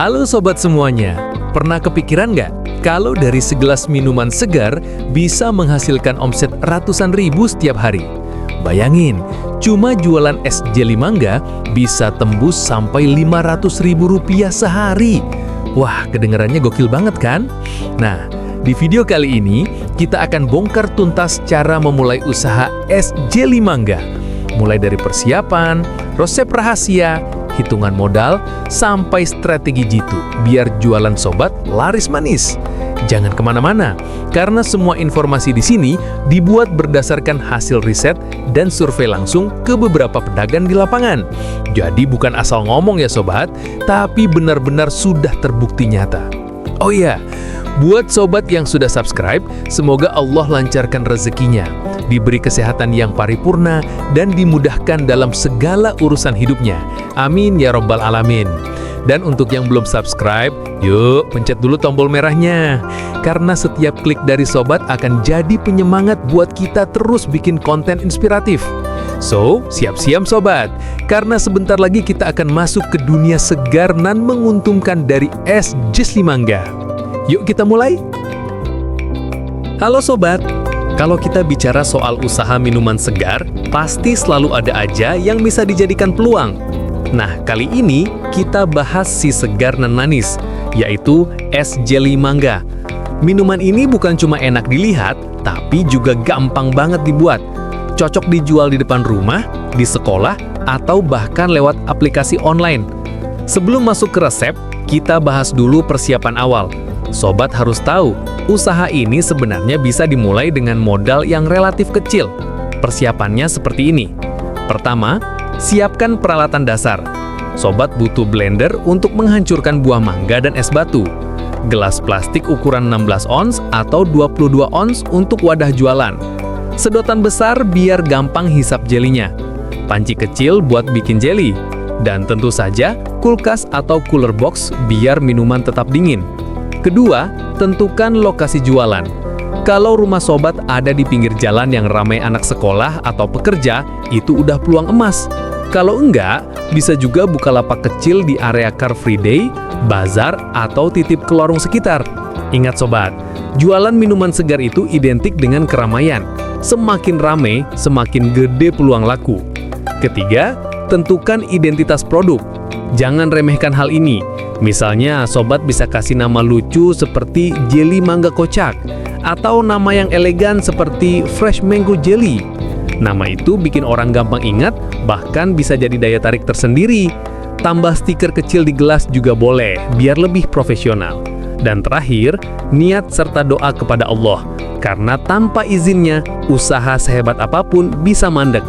Halo sobat semuanya, pernah kepikiran nggak kalau dari segelas minuman segar bisa menghasilkan omset ratusan ribu setiap hari? Bayangin, cuma jualan es jeli mangga bisa tembus sampai 500 ribu rupiah sehari. Wah, kedengarannya gokil banget kan? Nah, di video kali ini kita akan bongkar tuntas cara memulai usaha es jeli mangga. Mulai dari persiapan, resep rahasia, hitungan modal, sampai strategi jitu biar jualan sobat laris manis. Jangan kemana-mana, karena semua informasi di sini dibuat berdasarkan hasil riset dan survei langsung ke beberapa pedagang di lapangan. Jadi bukan asal ngomong ya sobat, tapi benar-benar sudah terbukti nyata. Oh iya, buat sobat yang sudah subscribe, semoga Allah lancarkan rezekinya, diberi kesehatan yang paripurna, dan dimudahkan dalam segala urusan hidupnya. Amin ya Rabbal Alamin. Dan untuk yang belum subscribe, yuk pencet dulu tombol merahnya. Karena setiap klik dari sobat akan jadi penyemangat buat kita terus bikin konten inspiratif. So, siap-siap sobat, karena sebentar lagi kita akan masuk ke dunia segar dan menguntungkan dari es jeli mangga. Yuk kita mulai. Halo sobat, kalau kita bicara soal usaha minuman segar, pasti selalu ada aja yang bisa dijadikan peluang. Nah, kali ini kita bahas si segar nan manis, yaitu es jeli mangga. Minuman ini bukan cuma enak dilihat, tapi juga gampang banget dibuat. Cocok dijual di depan rumah, di sekolah, atau bahkan lewat aplikasi online. Sebelum masuk ke resep, kita bahas dulu persiapan awal. Sobat harus tahu, usaha ini sebenarnya bisa dimulai dengan modal yang relatif kecil. Persiapannya seperti ini. Pertama, siapkan peralatan dasar. Sobat butuh blender untuk menghancurkan buah mangga dan es batu, gelas plastik ukuran 16 ons atau 22 ons untuk wadah jualan, sedotan besar biar gampang hisap jelinya, panci kecil buat bikin jeli, dan tentu saja kulkas atau cooler box biar minuman tetap dingin. Kedua, tentukan lokasi jualan. Kalau rumah sobat ada di pinggir jalan yang ramai anak sekolah atau pekerja, itu udah peluang emas. Kalau enggak, bisa juga buka lapak kecil di area Car Free Day, bazar, atau titip ke lorong sekitar. Ingat sobat, jualan minuman segar itu identik dengan keramaian. Semakin ramai, semakin gede peluang laku. Ketiga, tentukan identitas produk. Jangan remehkan hal ini. Misalnya, sobat bisa kasih nama lucu seperti jeli mangga kocak, atau nama yang elegan seperti fresh mango jelly. Nama itu bikin orang gampang ingat, bahkan bisa jadi daya tarik tersendiri. Tambah stiker kecil di gelas juga boleh, biar lebih profesional. Dan terakhir, niat serta doa kepada Allah, karena tanpa izinnya, usaha sehebat apapun bisa mandek.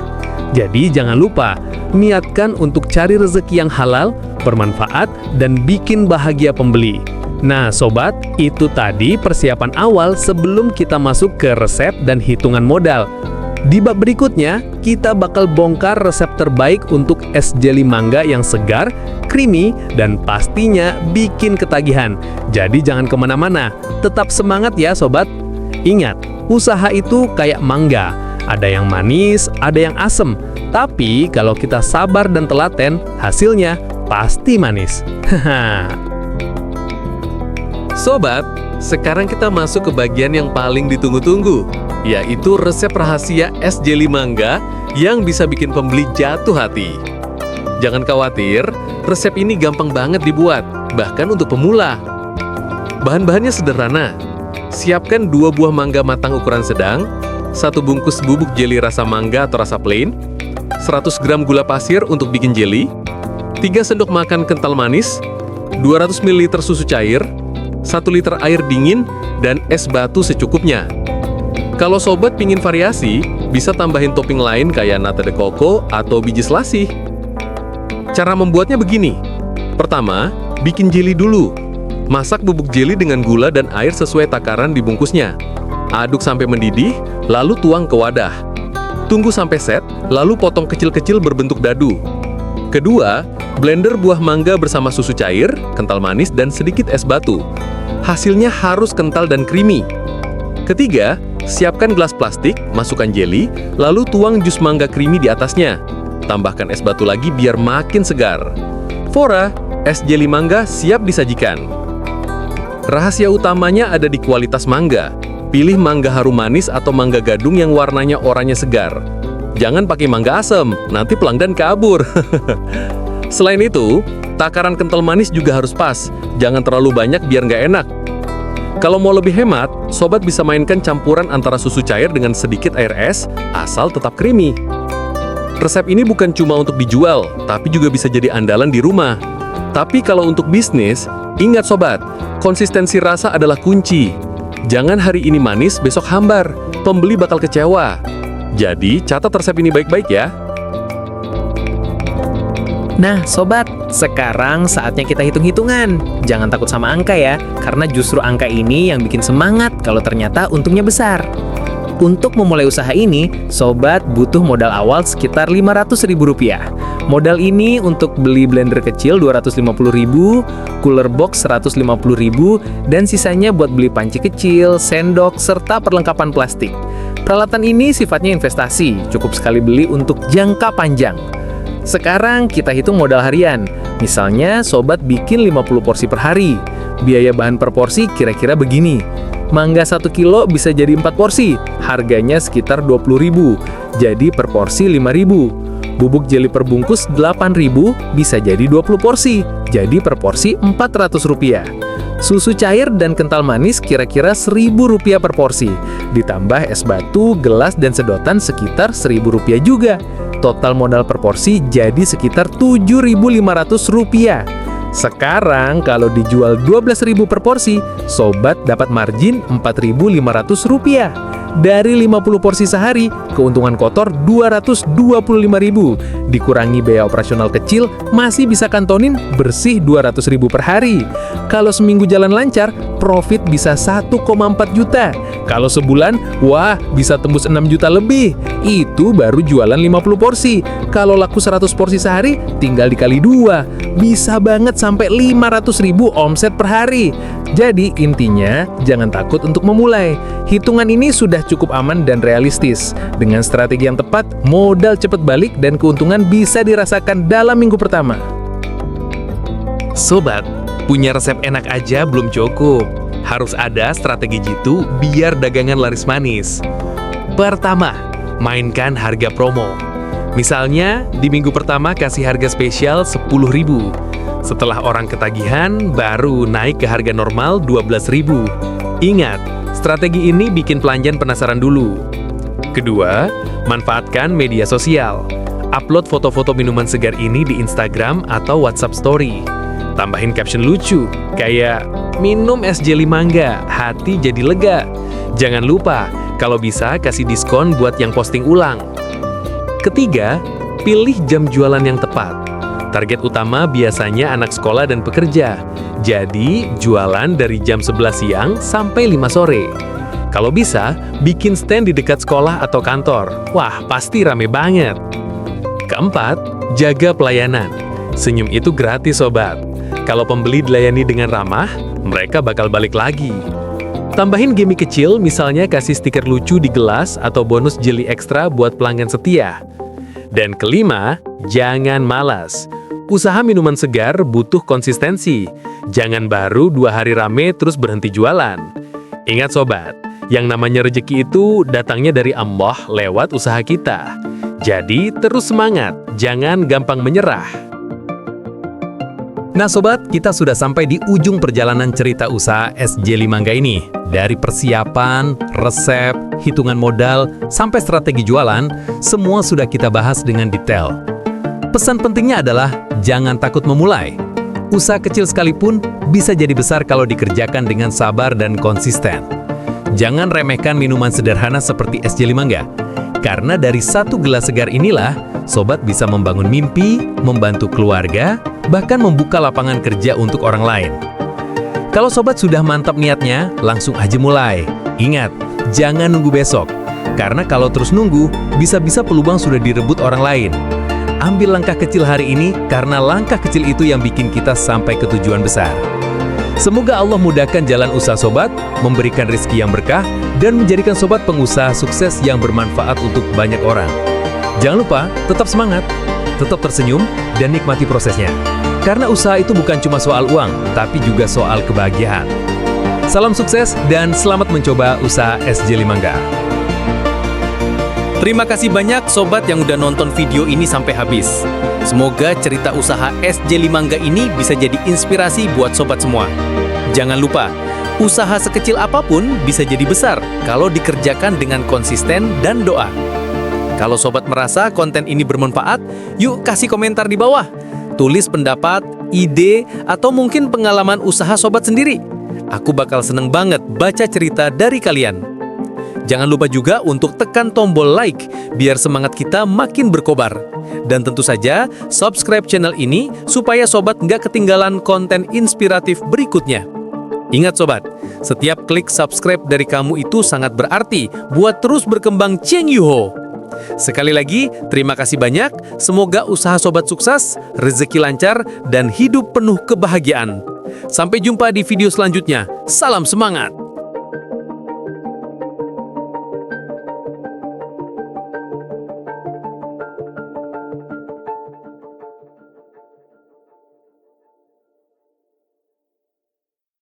Jadi jangan lupa, niatkan untuk cari rezeki yang halal, bermanfaat, dan bikin bahagia pembeli. Nah sobat, itu tadi persiapan awal sebelum kita masuk ke resep dan hitungan modal. Di bab berikutnya, kita bakal bongkar resep terbaik untuk es jeli mangga yang segar, creamy, dan pastinya bikin ketagihan. Jadi jangan kemana-mana, tetap semangat ya sobat. Ingat, usaha itu kayak mangga, ada yang manis, ada yang asem. Tapi kalau kita sabar dan telaten, hasilnya pasti manis. Sobat, sekarang kita masuk ke bagian yang paling ditunggu-tunggu, yaitu resep rahasia es jeli mangga yang bisa bikin pembeli jatuh hati. Jangan khawatir, resep ini gampang banget dibuat, bahkan untuk pemula. Bahan-bahannya sederhana. Siapkan 2 buah mangga matang ukuran sedang, 1 bungkus bubuk jeli rasa mangga atau rasa plain, 100 gram gula pasir untuk bikin jeli, 3 sendok makan kental manis, 200 ml susu cair, 1 liter air dingin, dan es batu secukupnya. Kalau sobat pingin variasi, bisa tambahin topping lain kayak nata de coco atau biji selasih. Cara membuatnya begini. Pertama, bikin jeli dulu. Masak bubuk jeli dengan gula dan air sesuai takaran di bungkusnya. Aduk sampai mendidih, lalu tuang ke wadah. Tunggu sampai set, lalu potong kecil-kecil berbentuk dadu. Kedua, blender buah mangga bersama susu cair, kental manis, dan sedikit es batu. Hasilnya harus kental dan creamy. Ketiga, siapkan gelas plastik, masukkan jeli, lalu tuang jus mangga creamy di atasnya. Tambahkan es batu lagi biar makin segar. Fora, es jeli mangga siap disajikan. Rahasia utamanya ada di kualitas mangga. Pilih mangga harum manis atau mangga gadung yang warnanya oranye segar. Jangan pakai mangga asem, nanti pelanggan kabur. Selain itu, takaran kental manis juga harus pas. Jangan terlalu banyak biar nggak enak. Kalau mau lebih hemat, sobat bisa mainkan campuran antara susu cair dengan sedikit air es, asal tetap creamy. Resep ini bukan cuma untuk dijual, tapi juga bisa jadi andalan di rumah. Tapi kalau untuk bisnis, ingat sobat, konsistensi rasa adalah kunci. Jangan hari ini manis, besok hambar. Pembeli bakal kecewa. Jadi, catat resep ini baik-baik ya. Nah, sobat, sekarang saatnya kita hitung-hitungan. Jangan takut sama angka ya, karena justru angka ini yang bikin semangat kalau ternyata untungnya besar. Untuk memulai usaha ini, sobat butuh modal awal sekitar Rp500.000. Modal ini untuk beli blender kecil Rp250.000, cooler box Rp150.000, dan sisanya buat beli panci kecil, sendok, serta perlengkapan plastik. Peralatan ini sifatnya investasi, cukup sekali beli untuk jangka panjang. Sekarang kita hitung modal harian. Misalnya, sobat bikin 50 porsi per hari. Biaya bahan per porsi kira-kira begini. Mangga 1 kilo bisa jadi 4 porsi, harganya sekitar Rp20.000, jadi per porsi Rp5.000. Bubuk jeli per bungkus Rp8.000 bisa jadi 20 porsi, jadi per porsi Rp400. Susu cair dan kental manis kira-kira Rp1.000 per porsi. Ditambah es batu, gelas, dan sedotan sekitar Rp1.000 juga. Total modal per porsi jadi sekitar Rp7.500. Sekarang kalau dijual Rp12.000 per porsi, sobat dapat margin Rp4.500. Dari 50 porsi sehari, keuntungan kotor Rp225.000. Dikurangi biaya operasional kecil, masih bisa kantonin bersih Rp200.000 per hari. Kalau seminggu jalan lancar, profit bisa 1,4 juta. Kalau sebulan, wah bisa tembus 6 juta lebih. Itu baru jualan 50 porsi. Kalau laku 100 porsi sehari, tinggal dikali 2. Bisa banget sampai Rp500.000 omset per hari. Jadi intinya, jangan takut untuk memulai. Hitungan ini sudah cukup aman dan realistis. Dengan strategi yang tepat, modal cepat balik dan keuntungan bisa dirasakan dalam minggu pertama. Sobat, punya resep enak aja belum cukup. Harus ada strategi jitu biar dagangan laris manis. Pertama, mainkan harga promo. Misalnya, di minggu pertama kasih harga spesial Rp10.000. Setelah orang ketagihan, baru naik ke harga normal Rp12.000. Ingat, strategi ini bikin pelanggan penasaran dulu. Kedua, manfaatkan media sosial. Upload foto-foto minuman segar ini di Instagram atau WhatsApp Story. Tambahin caption lucu, kayak minum es jeli mangga, hati jadi lega. Jangan lupa, kalau bisa kasih diskon buat yang posting ulang. Ketiga, pilih jam jualan yang tepat. Target utama biasanya anak sekolah dan pekerja. Jadi, jualan dari jam 11 siang sampai 5 sore. Kalau bisa, bikin stand di dekat sekolah atau kantor. Wah, pasti rame banget. Keempat, jaga pelayanan. Senyum itu gratis, sobat. Kalau pembeli dilayani dengan ramah, mereka bakal balik lagi. Tambahin gimmick kecil, misalnya kasih stiker lucu di gelas atau bonus jeli ekstra buat pelanggan setia. Dan kelima, jangan malas. Usaha minuman segar butuh konsistensi. Jangan baru 2 hari rame terus berhenti jualan. Ingat sobat, yang namanya rezeki itu datangnya dari Allah lewat usaha kita. Jadi terus semangat, jangan gampang menyerah. Nah sobat, kita sudah sampai di ujung perjalanan cerita usaha es jeli mangga ini. Dari persiapan, resep, hitungan modal, sampai strategi jualan, semua sudah kita bahas dengan detail. Pesan pentingnya adalah, jangan takut memulai. Usaha kecil sekalipun bisa jadi besar kalau dikerjakan dengan sabar dan konsisten. Jangan remehkan minuman sederhana seperti es jeli mangga. Karena dari 1 gelas segar inilah, sobat bisa membangun mimpi, membantu keluarga, bahkan membuka lapangan kerja untuk orang lain. Kalau sobat sudah mantap niatnya, langsung aja mulai. Ingat, jangan nunggu besok. Karena kalau terus nunggu, bisa-bisa peluang sudah direbut orang lain. Ambil langkah kecil hari ini, karena langkah kecil itu yang bikin kita sampai ke tujuan besar. Semoga Allah mudahkan jalan usaha sobat, memberikan rezeki yang berkah, dan menjadikan sobat pengusaha sukses yang bermanfaat untuk banyak orang. Jangan lupa, tetap semangat, tetap tersenyum, dan nikmati prosesnya. Karena usaha itu bukan cuma soal uang, tapi juga soal kebahagiaan. Salam sukses dan selamat mencoba usaha es jeli mangga. Terima kasih banyak sobat yang udah nonton video ini sampai habis. Semoga cerita usaha es jeli mangga ini bisa jadi inspirasi buat sobat semua. Jangan lupa, usaha sekecil apapun bisa jadi besar kalau dikerjakan dengan konsisten dan doa. Kalau sobat merasa konten ini bermanfaat, yuk kasih komentar di bawah. Tulis pendapat, ide, atau mungkin pengalaman usaha sobat sendiri. Aku bakal seneng banget baca cerita dari kalian. Jangan lupa juga untuk tekan tombol like, biar semangat kita makin berkobar. Dan tentu saja, subscribe channel ini supaya sobat nggak ketinggalan konten inspiratif berikutnya. Ingat sobat, setiap klik subscribe dari kamu itu sangat berarti buat terus berkembang Cheng Yuho. Sekali lagi, terima kasih banyak. Semoga usaha sobat sukses, rezeki lancar, dan hidup penuh kebahagiaan. Sampai jumpa di video selanjutnya. Salam semangat!